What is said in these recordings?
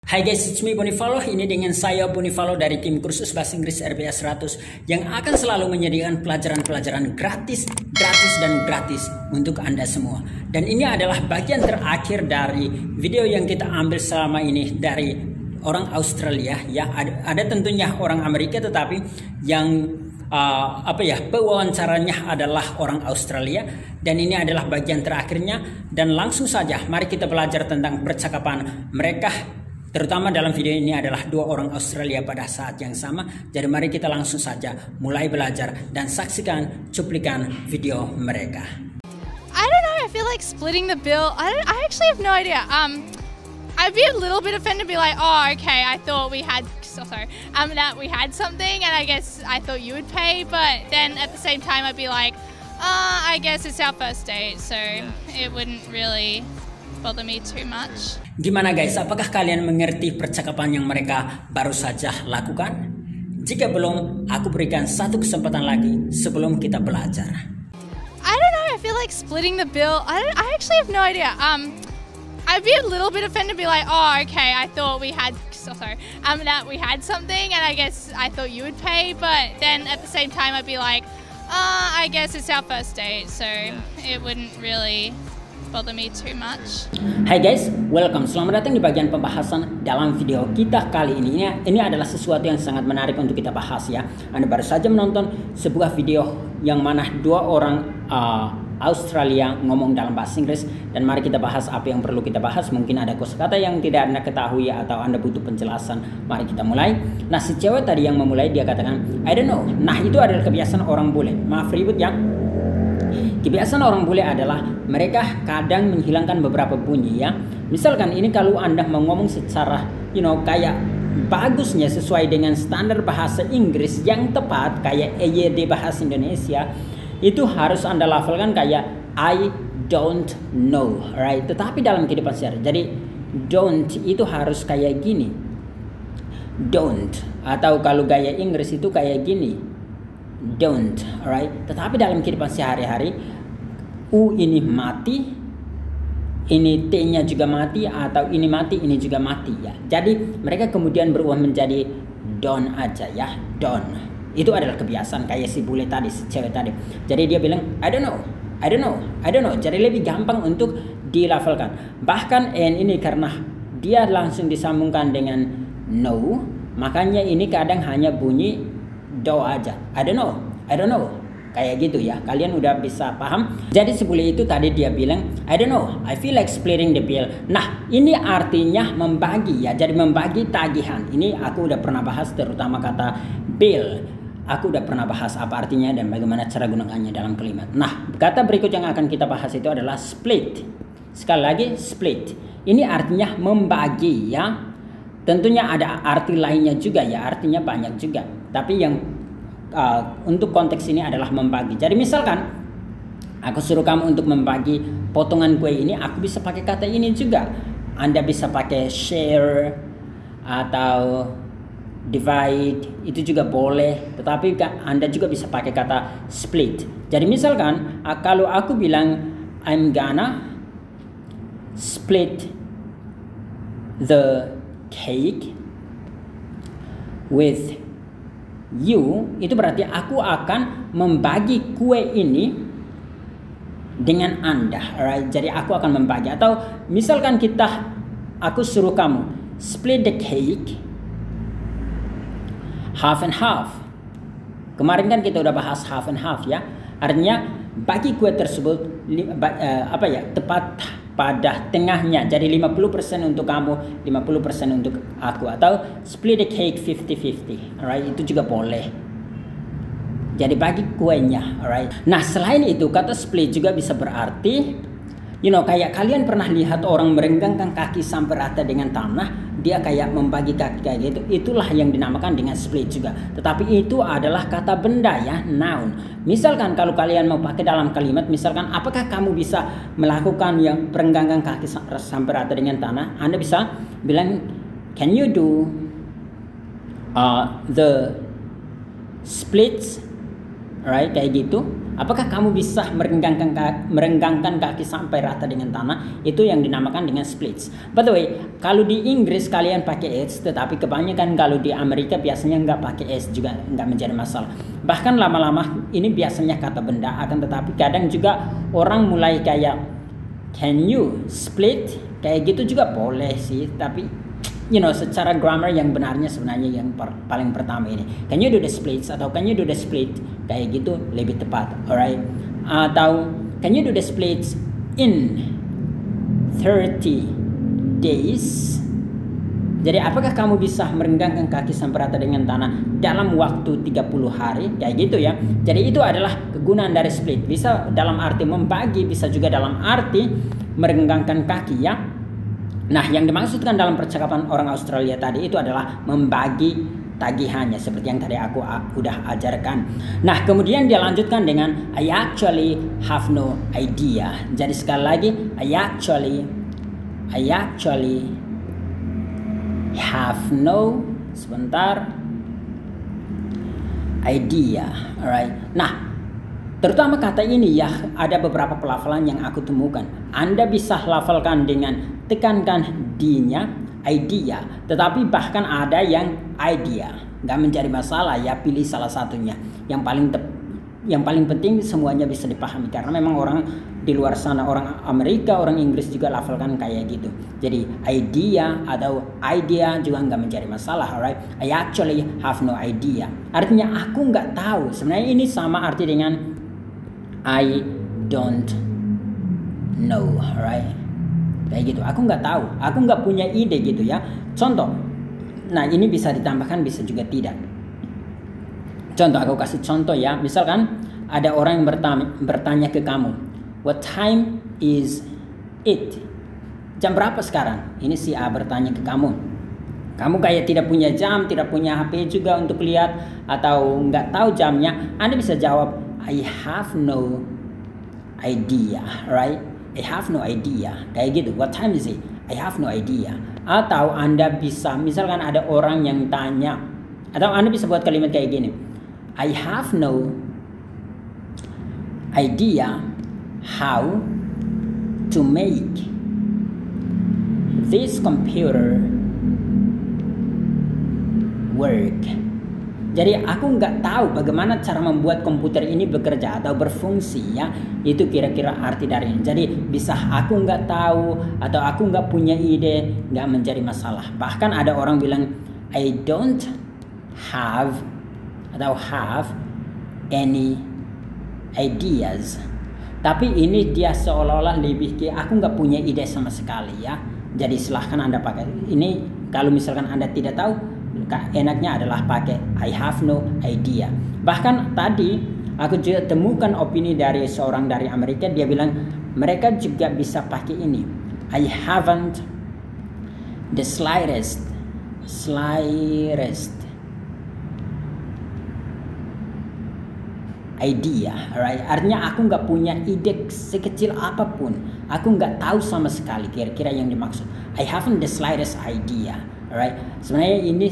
Hai guys, it's me Bonifalo. Ini dengan saya Bonifalo dari tim kursus bahasa Inggris RBS 100 yang akan selalu menyediakan pelajaran-pelajaran gratis untuk Anda semua. Dan ini adalah bagian terakhir dari video yang kita ambil selama ini dari orang Australia. Ya, ada tentunya orang Amerika, tetapi yang pewawancaranya adalah orang Australia, dan ini adalah bagian terakhirnya. Dan langsung saja mari kita belajar tentang percakapan mereka. Terutama dalam video ini adalah dua orang Australia pada saat yang sama. Jadi mari kita langsung saja mulai belajar dan saksikan cuplikan video mereka. I don't know, I feel like splitting the bill. I actually have no idea. I'd be a little bit offended to be like, oh, okay, I thought we had that we had something, and I guess I thought you would pay, but then at the same time I'd be like, I guess it's our first date, so it wouldn't really bother me too much. Gimana guys, apakah kalian mengerti percakapan yang mereka baru saja lakukan? Jika belum, aku berikan satu kesempatan lagi sebelum kita belajar. I don't know, I feel like splitting the bill. I actually have no idea. I'd be a little bit offended to be like, oh, okay, I thought we had that we had something, and I guess I thought you would pay, but then at the same time I'd be like, I guess it's our first date, so it wouldn't really bother me too much. Hai guys, welcome. Selamat datang di bagian pembahasan dalam video kita kali ini. Ini adalah sesuatu yang sangat menarik untuk kita bahas ya. Anda baru saja menonton sebuah video yang mana dua orang Australia ngomong dalam bahasa Inggris, dan mari kita bahas apa yang perlu kita bahas. Mungkin ada kosakata yang tidak Anda ketahui atau Anda butuh penjelasan. Mari kita mulai. Nah, si cewek tadi yang memulai dia katakan I don't know. Nah, itu adalah kebiasaan orang bule. Maaf ribut ya. Kebiasaan orang bule adalah mereka kadang menghilangkan beberapa bunyi ya. Misalkan ini kalau Anda mau ngomong secara kayak bagusnya sesuai dengan standar bahasa Inggris yang tepat kayak EYD bahasa Indonesia, itu harus Anda lafalkan kayak I don't know, right? Tetapi dalam kehidupan sehari, jadi don't itu harus kayak gini, don't. Atau kalau gaya Inggris itu kayak gini, don't, right? Tetapi dalam kehidupan sehari-hari, U ini mati, ini T-nya juga mati, atau ini mati, ini juga mati ya. Jadi mereka kemudian berubah menjadi don't aja ya, don't. Itu adalah kebiasaan kayak si bule tadi, si cewek tadi. Jadi dia bilang I don't know. Jadi lebih gampang untuk dilafalkan. Bahkan N ini karena dia langsung disambungkan dengan no, makanya ini kadang hanya bunyi do aja. I don't know. Kayak gitu ya. Kalian udah bisa paham? Jadi si bule itu tadi dia bilang I don't know, I feel like splitting the bill. Nah, ini artinya membagi ya. Jadi membagi tagihan. Ini aku udah pernah bahas, terutama kata bill. Aku udah pernah bahas apa artinya dan bagaimana cara gunakannya dalam kalimat. Nah, kata berikut yang akan kita bahas itu adalah split. Sekali lagi, split. Ini artinya membagi ya. Tentunya ada arti lainnya juga ya, artinya banyak juga. Tapi yang untuk konteks ini adalah membagi. Jadi misalkan aku suruh kamu untuk membagi potongan kue ini, aku bisa pakai kata ini juga. Anda bisa pakai share atau divide, itu juga boleh. Tetapi Anda juga bisa pakai kata split. Jadi misalkan kalau aku bilang I'm gonna split the cake with you, itu berarti aku akan membagi kue ini dengan Anda, right? Jadi aku akan membagi. Atau misalkan aku suruh kamu split the cake half and half. Kemarin kan kita udah bahas half and half ya. Artinya bagi kue tersebut tepat pada tengahnya. Jadi 50% untuk kamu, 50% untuk aku. Atau split the cake 50-50. Alright, itu juga boleh. Jadi bagi kuenya, alright. Nah, selain itu kata split juga bisa berarti kayak kalian pernah lihat orang merenggangkan kaki sampai rata dengan tanah, dia kayak membagi kaki kayak gitu. Itulah yang dinamakan dengan split juga. Tetapi itu adalah kata benda ya, noun. Misalkan kalau kalian mau pakai dalam kalimat, misalkan apakah kamu bisa melakukan yang merenggangkan kaki sampai rata dengan tanah? Anda bisa bilang can you do the splits, right? Kayak gitu. Apakah kamu bisa merenggangkan kaki sampai rata dengan tanah? Itu yang dinamakan dengan splits. By the way, kalau di Inggris kalian pakai S, tetapi kebanyakan kalau di Amerika biasanya nggak pakai S juga nggak menjadi masalah. Bahkan lama-lama ini biasanya kata benda, akan tetapi kadang juga orang mulai kayak can you split, kayak gitu juga boleh sih, tapi secara grammar yang benarnya sebenarnya yang paling pertama ini, can you do the splits atau can you do the split, kayak gitu lebih tepat, alright? Atau can you do the splits in 30 days? Jadi apakah kamu bisa merenggangkan kaki sampai rata dengan tanah dalam waktu 30 hari, kayak gitu ya. Jadi itu adalah kegunaan dari split, bisa dalam arti membagi, bisa juga dalam arti merenggangkan kaki ya. Nah, yang dimaksudkan dalam percakapan orang Australia tadi itu adalah membagi tagihannya, seperti yang tadi aku udah ajarkan. Nah, kemudian dia lanjutkan dengan I actually have no idea. Jadi sekali lagi, I actually have no idea. Alright. Nah, terutama kata ini ya, ada beberapa pelafalan yang aku temukan. Anda bisa lafalkan dengan tekankan D-nya, idea. Tetapi bahkan ada yang idea. Nggak menjadi masalah ya, pilih salah satunya. Yang paling penting semuanya bisa dipahami. Karena memang orang di luar sana, orang Amerika, orang Inggris juga lafalkan kayak gitu. Jadi idea atau idea juga nggak menjadi masalah, alright? I actually have no idea. Artinya aku nggak tahu. Sebenarnya ini sama arti dengan I don't know, alright? Kayak gitu, aku nggak tahu, aku nggak punya ide gitu ya. Contoh, nah ini bisa ditambahkan, bisa juga tidak. Contoh, aku kasih contoh ya. Misalkan ada orang yang bertanya ke kamu, what time is it? Jam berapa sekarang? Ini si A bertanya ke kamu. Kamu kayak tidak punya jam, tidak punya HP juga untuk lihat, atau nggak tahu jamnya. Anda bisa jawab, I have no idea, right? I have no idea, kayak gitu. What time is it? I have no idea. Atau Anda bisa, misalkan ada orang yang tanya, atau Anda bisa buat kalimat kayak gini, I have no idea how to make this computer work. Jadi aku nggak tahu bagaimana cara membuat komputer ini bekerja atau berfungsi ya. Itu kira-kira arti dari ini. Jadi bisa aku nggak tahu atau aku nggak punya ide, nggak menjadi masalah. Bahkan ada orang bilang I don't have atau have any ideas. Tapi ini dia seolah-olah lebih ke aku nggak punya ide sama sekali ya. Jadi silahkan Anda pakai ini. Kalau misalkan Anda tidak tahu, enaknya adalah pakai I have no idea. Bahkan tadi aku juga temukan opini dari seorang dari Amerika, dia bilang mereka juga bisa pakai ini, I haven't the slightest idea, right? Artinya aku nggak punya ide sekecil apapun, aku nggak tahu sama sekali kira-kira yang dimaksud I haven't the slightest idea. Alright, sebenarnya ini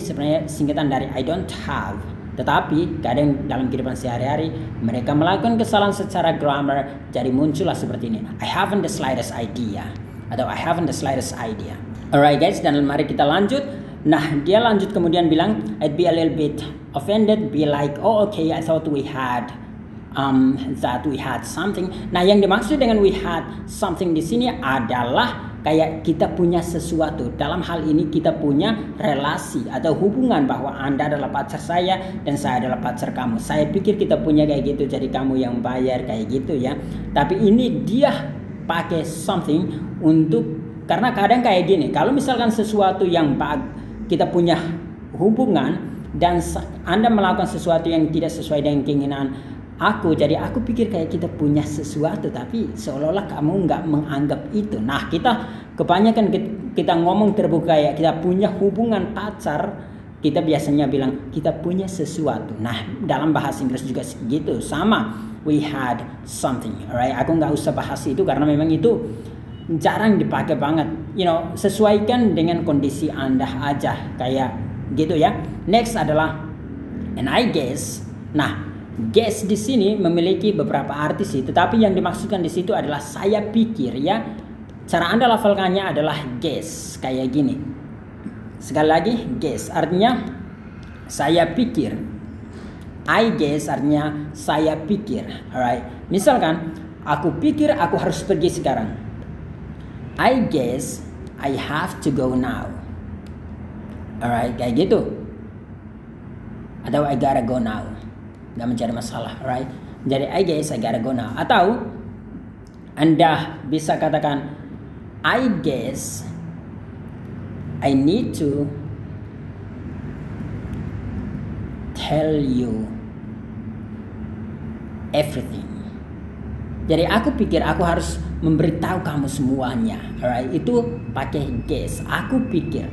singkatan dari I don't have. Tetapi kadang dalam kehidupan sehari-hari mereka melakukan kesalahan secara grammar, jadi muncullah seperti ini, I haven't the slightest idea atau I haven't the slightest idea. Alright guys, dan mari kita lanjut. Nah, dia lanjut kemudian bilang I'd be a little bit offended, be like, oh okay, I thought we had that we had something. Nah, yang dimaksud dengan we had something di sini adalah kayak kita punya sesuatu. Dalam hal ini kita punya relasi atau hubungan bahwa Anda adalah pacar saya dan saya adalah pacar kamu. Saya pikir kita punya kayak gitu, jadi kamu yang bayar kayak gitu ya. Tapi ini dia pakai something untuk, karena kadang kayak gini, kalau misalkan sesuatu yang kita punya hubungan dan Anda melakukan sesuatu yang tidak sesuai dengan keinginan aku, jadi aku pikir kayak kita punya sesuatu, tapi seolah-olah kamu nggak menganggap itu. Nah, kita kebanyakan kita ngomong terbuka ya, kita punya hubungan pacar, kita biasanya bilang kita punya sesuatu. Nah, dalam bahasa Inggris juga gitu, sama, we had something, alright? Aku nggak usah bahas itu karena memang itu jarang dipakai banget. Sesuaikan dengan kondisi Anda aja, kayak gitu ya. Next adalah and I guess. Nah, guess di sini memiliki beberapa arti sih, tetapi yang dimaksudkan di situ adalah saya pikir ya. Cara Anda lafalkannya adalah guess kayak gini. Sekali lagi, guess artinya saya pikir. I guess artinya saya pikir. Alright. Misalkan aku pikir aku harus pergi sekarang. I guess I have to go now. Alright, kayak gitu. Atau I gotta go now. Gak mencari masalah, alright. Jadi I guess I gotta go now. Atau Anda bisa katakan I guess I need to tell you everything. Jadi aku pikir aku harus memberitahu kamu semuanya, alright. Itu pakai guess. Aku pikir.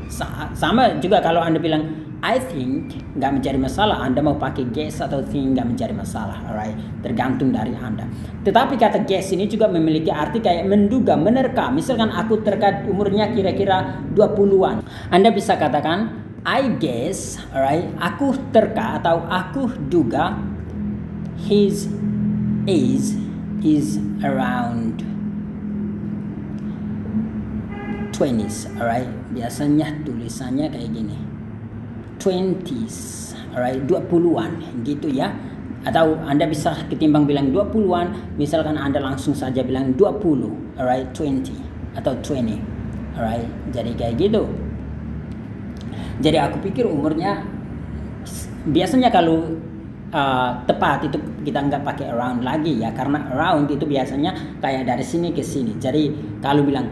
Sama juga kalau Anda bilang I think, nggak mencari masalah. Anda mau pakai guess atau think, nggak mencari masalah, alright. Tergantung dari Anda. Tetapi kata guess ini juga memiliki arti kayak menduga, menerka. Misalkan aku terka umurnya kira-kira 20-an. Anda bisa katakan I guess, alright. Aku terka atau aku duga his age is around 20s, alright. Biasanya tulisannya kayak gini. 20s, alright, 20-an gitu ya. Atau Anda bisa ketimbang bilang 20-an, misalkan Anda langsung saja bilang 20, alright, 20 atau 20, alright. Jadi kayak gitu. Jadi aku pikir umurnya biasanya kalau tepat itu kita nggak pakai around lagi ya, karena around itu biasanya kayak dari sini ke sini. Jadi kalau bilang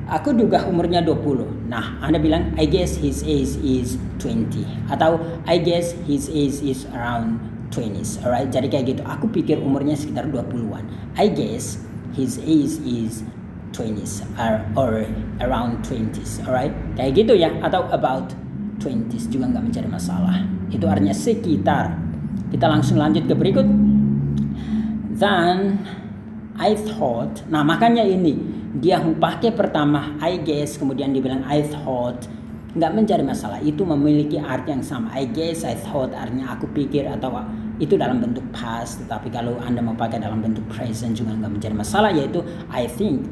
aku duga umurnya 20. Nah, Anda bilang I guess his age is 20 atau I guess his age is around 20s. Alright, jadi kayak gitu. Aku pikir umurnya sekitar 20-an. I guess his age is 20s or around 20s. Alright, kayak gitu ya. Atau about 20s juga nggak mencari masalah. Itu artinya sekitar. Kita langsung lanjut ke berikut. Then I thought. Nah, makanya ini dia pakai pertama I guess, kemudian dibilang I thought, nggak mencari masalah. Itu memiliki arti yang sama. I guess, I thought artinya aku pikir, atau itu dalam bentuk past. Tetapi kalau Anda mau pakai dalam bentuk present juga nggak mencari masalah, yaitu I think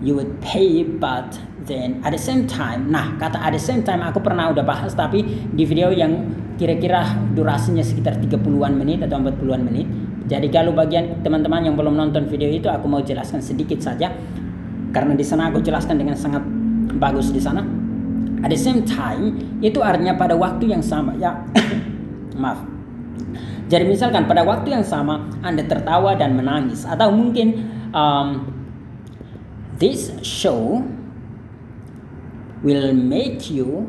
you would pay, but then at the same time. Nah, kata at the same time aku pernah udah bahas, tapi di video yang kira-kira durasinya sekitar 30-an menit atau 40-an menit. Jadi kalau bagian teman-teman yang belum nonton video itu, aku mau jelaskan sedikit saja. Karena di sana aku jelaskan dengan sangat bagus di sana. At the same time itu artinya pada waktu yang sama ya. Maaf. Jadi misalkan pada waktu yang sama Anda tertawa dan menangis, atau mungkin this show will make you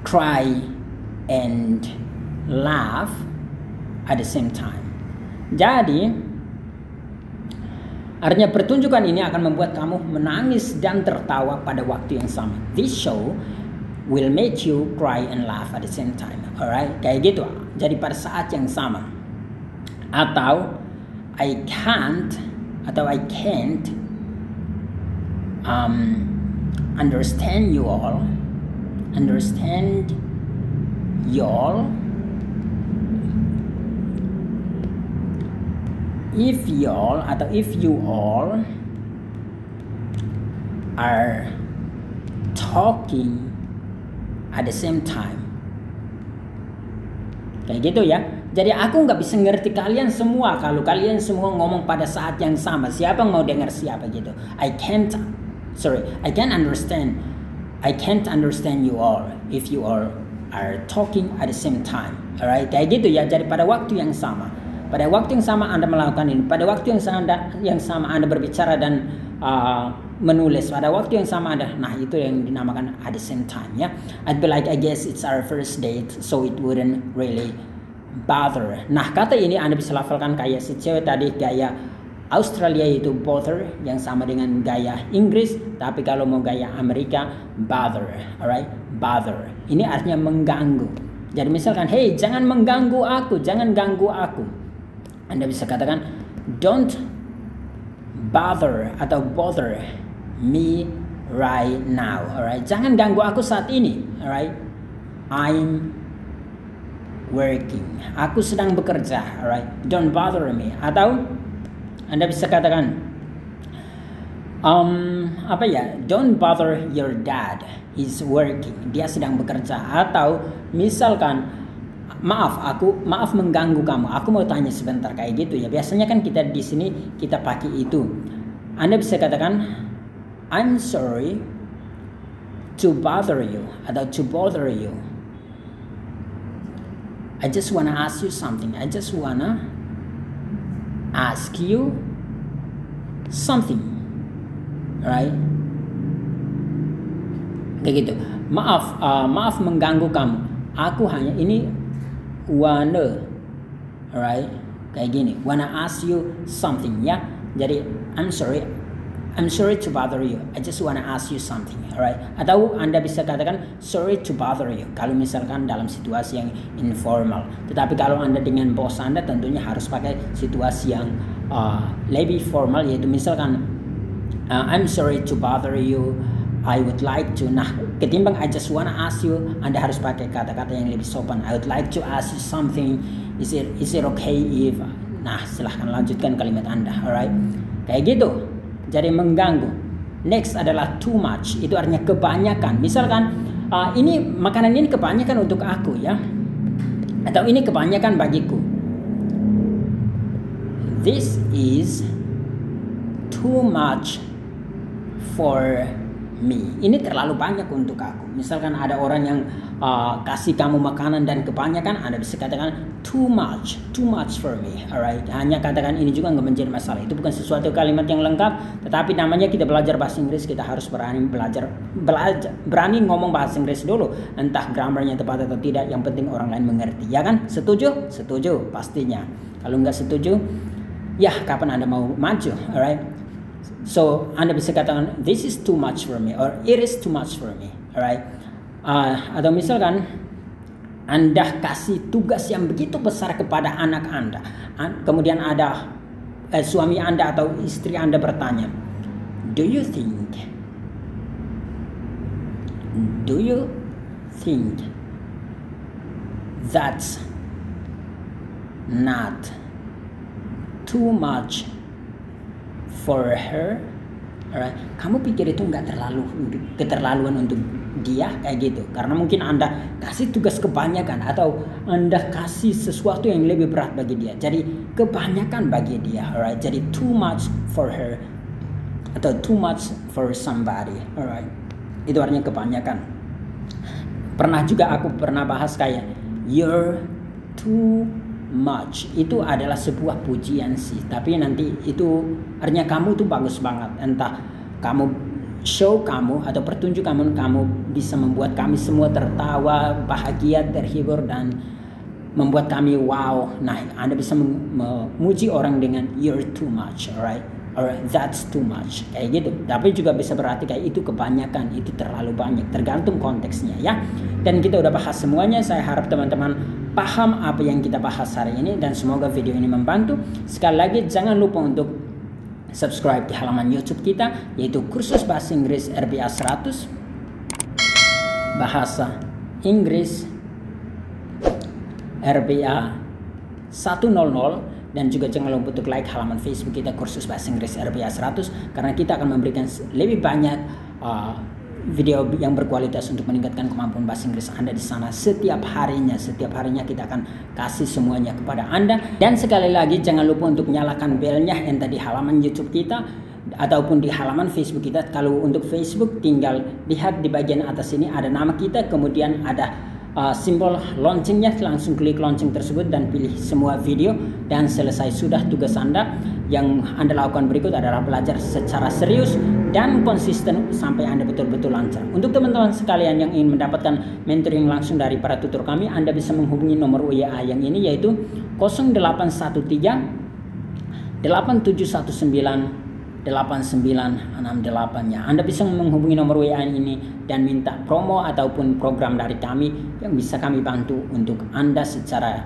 cry and laugh at the same time. Jadi artinya pertunjukan ini akan membuat kamu menangis dan tertawa pada waktu yang sama. This show will make you cry and laugh at the same time. Alright, kayak gitu. Jadi pada saat yang sama. Atau I can't understand you all if you all are talking at the same time. Kayak gitu ya. Jadi aku nggak bisa ngerti kalian semua kalau kalian semua ngomong pada saat yang sama. Siapa yang mau dengar siapa gitu. I can't understand you all if you all are talking at the same time. Alright, kayak gitu ya. Jadi pada waktu yang sama. Pada waktu yang sama Anda melakukan ini. Pada waktu yang sama Anda berbicara dan menulis. Pada waktu yang sama Anda. Nah, itu yang dinamakan at the same time ya. I'd be like, I guess it's our first date, so it wouldn't really bother. Nah, kata ini Anda bisa lafalkan kayak si cewek tadi, gaya Australia itu bother, yang sama dengan gaya Inggris. Tapi kalau mau gaya Amerika, bother. Alright, bother. Ini artinya mengganggu. Jadi misalkan, hey, jangan mengganggu aku, jangan ganggu aku. Anda bisa katakan, don't bother atau bother me right now. Alright, jangan ganggu aku saat ini. Alright, I'm working. Aku sedang bekerja, alright? Don't bother me. Atau Anda bisa katakan don't bother your dad. He's working. Dia sedang bekerja. Atau misalkan maaf mengganggu kamu. Aku mau tanya sebentar, kayak gitu ya. Biasanya kan kita di sini kita pakai itu. Anda bisa katakan I'm sorry to bother you atau to bother you. I just wanna ask you something. I just wanna ask you something. Right? Kayak gitu. Maaf mengganggu kamu. Aku hanya ini wanna, alright? Kayak gini. Wanna ask you something, ya. Jadi I'm sorry to bother you. I just wanna ask you something, alright? Atau Anda bisa katakan sorry to bother you kalau misalkan dalam situasi yang informal. Tetapi kalau Anda dengan bos Anda tentunya harus pakai situasi yang lebih formal, yaitu misalkan I'm sorry to bother you. I would like to. Nah, ketimbang I just wanna ask you, Anda harus pakai kata-kata yang lebih sopan. I would like to ask you something. Is it okay if? Nah, silahkan lanjutkan kalimat Anda, alright? Kayak gitu. Jadi mengganggu. Next adalah too much. Itu artinya kebanyakan. Misalkan ini makanan ini kebanyakan untuk aku, ya. Atau ini kebanyakan bagiku. This is too much for me. Ini terlalu banyak untuk aku. Misalkan ada orang yang kasih kamu makanan dan kebanyakan, Anda bisa katakan too much for me, alright? Hanya katakan ini juga nggak menjadi masalah. Itu bukan sesuatu kalimat yang lengkap, tetapi namanya kita belajar bahasa Inggris, kita harus berani ngomong bahasa Inggris dulu. Entah grammarnya tepat atau tidak, yang penting orang lain mengerti, ya kan? Setuju? Setuju pastinya. Kalau nggak setuju, ya kapan Anda mau maju, alright? So Anda bisa katakan this is too much for me or it is too much for me, alright? Atau misalkan Anda kasih tugas yang begitu besar kepada anak Anda, kemudian ada suami Anda atau istri Anda bertanya, do you think that's not too much for her? Alright, kamu pikir itu nggak keterlaluan untuk dia, kayak gitu? Karena mungkin Anda kasih tugas kebanyakan atau Anda kasih sesuatu yang lebih berat bagi dia. Jadi kebanyakan bagi dia, alright? Jadi too much for her atau too much for somebody, alright? Itu artinya kebanyakan. Aku pernah bahas kayak you're too much. Itu adalah sebuah pujian sih, tapi nanti itu artinya kamu tuh bagus banget. Entah kamu show kamu atau pertunjuk kamu bisa membuat kami semua tertawa, bahagia, terhibur, dan membuat kami wow. Nah, Anda bisa memuji orang dengan you're too much, alright? Alright, that's too much, kayak gitu. Tapi juga bisa berarti kayak itu kebanyakan, itu terlalu banyak, tergantung konteksnya, ya. Dan kita udah bahas semuanya. Saya harap teman-teman paham apa yang kita bahas hari ini dan semoga video ini membantu. Sekali lagi jangan lupa untuk subscribe di halaman YouTube kita, yaitu Kursus Bahasa Inggris RBA 100 Bahasa Inggris RBA 100, dan juga jangan lupa untuk like halaman Facebook kita Kursus Bahasa Inggris RBA 100, karena kita akan memberikan lebih banyak video yang berkualitas untuk meningkatkan kemampuan bahasa Inggris Anda di sana setiap harinya. Setiap harinya kita akan kasih semuanya kepada Anda. Dan sekali lagi jangan lupa untuk nyalakan belnya, entah di halaman YouTube kita ataupun di halaman Facebook kita. Kalau untuk Facebook tinggal lihat di bagian atas ini ada nama kita, kemudian ada simbol loncengnya, langsung klik lonceng tersebut dan pilih semua video, dan selesai sudah tugas Anda. Yang Anda lakukan berikut adalah belajar secara serius dan konsisten sampai Anda betul-betul lancar. Untuk teman-teman sekalian yang ingin mendapatkan mentoring langsung dari para tutor kami, Anda bisa menghubungi nomor WA yang ini, yaitu 0813 8719 8968-nya. Anda bisa menghubungi nomor WA ini dan minta promo ataupun program dari kami yang bisa kami bantu untuk Anda secara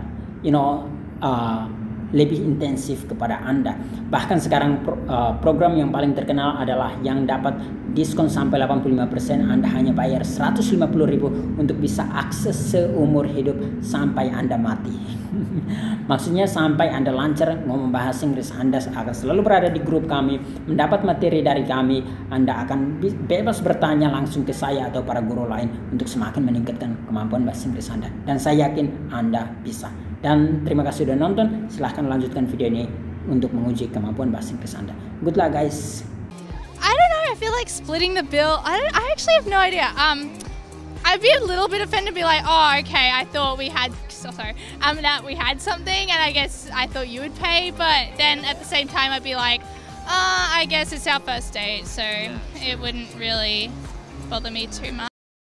lebih intensif kepada Anda. Bahkan sekarang program yang paling terkenal adalah yang dapat diskon sampai 85%. Anda hanya bayar 150.000 untuk bisa akses seumur hidup sampai Anda mati. Maksudnya sampai Anda lancar ngomong bahasa Inggris, Anda akan selalu berada di grup kami, mendapat materi dari kami. Anda akan bebas bertanya langsung ke saya atau para guru lain untuk semakin meningkatkan kemampuan bahasa Inggris Anda. Dan saya yakin Anda bisa. Dan terima kasih sudah nonton. Silahkan lanjutkan video ini untuk menguji kemampuan bahasa Inggris Anda. Good luck guys. I don't know. I feel like splitting the bill. I actually have no idea. I'd be a little bit offended, be like, oh, okay, I thought we had, that we had something, and I guess I thought you would pay. But then at the same time, I'd be like, I guess it's our first date, so it wouldn't really bother me too much.